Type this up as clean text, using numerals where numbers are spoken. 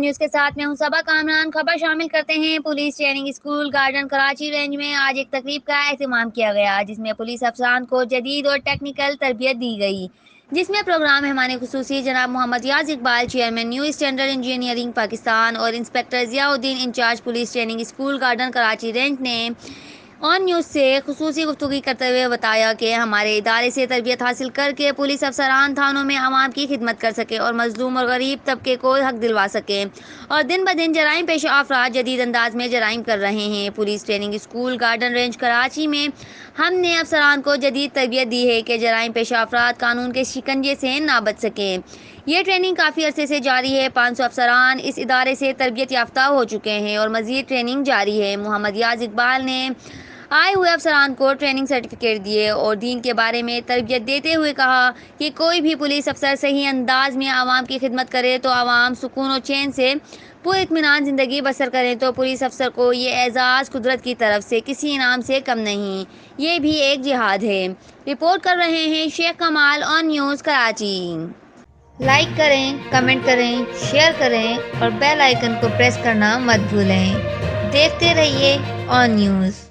News کے ساتھ میں ہوں صبا کامران۔ خبر شامل کرتے ہیں police training school garden Karachi range میں آج ایک تقریب کا اہتمام کیا گیا جس میں پولیس افسران کو جدید اور ٹیکنیکل تربیت دی گئی، جس میں پروگرام مہمان خصوصی جناب Muhammad Riaz Iqbal chairman new standard engineering Pakistan اور inspector Ziauddin incharge police training school garden Karachi range نے آن نیوز سے خصوصی گفتگو کرتے ہوئے بتایا کہ ہمارے ادارے سے تربیت حاصل کر کے پولیس افسران تھانوں میں عوام کی خدمت کر سکیں اور مظلوم اور غریب طبقے کو حق دلوا سکیں، اور دن بدن جرائم پیشہ افراد جدید انداز میں جرائم کر رہے ہیں۔ Police training school garden range Karachi میں ہم نے افسران کو جدید تربیت دی ہے کہ جرائم پیشہ افراد قانون کے شکنجے سے نہ بچ سکیں۔ یہ ٹریننگ کافی عرصے سے جاری ہے۔ 500 افسران اس ادارے سے تربیت یافتہ ہو چکے ہیں اور مزید ٹریننگ جاری ہے۔ محمد ریاض اقبال نے آئے ہوئے افسران کو ٹریننگ سرٹیفکیٹ دیے اور دین کے بارے میں تربیت دیتے ہوئے کہا کہ کوئی بھی پولیس افسر صحیح انداز میں عوام کی خدمت کرے تو عوام سکون و چین سے پر اطمینان زندگی بسر کریں، تو پولیس افسر کو یہ اعزاز قدرت کی طرف سے کسی انعام سے کم نہیں، یہ بھی ایک جہاد ہے۔ رپورٹ کر رہے ہیں شیخ کمال، آن نیوز کراچی۔ لائک کریں، کمنٹ کریں، شیئر کریں اور بیل آئیکن کو پریس کرنا مت بھولیں۔ دیکھتے رہیے آن نیوز۔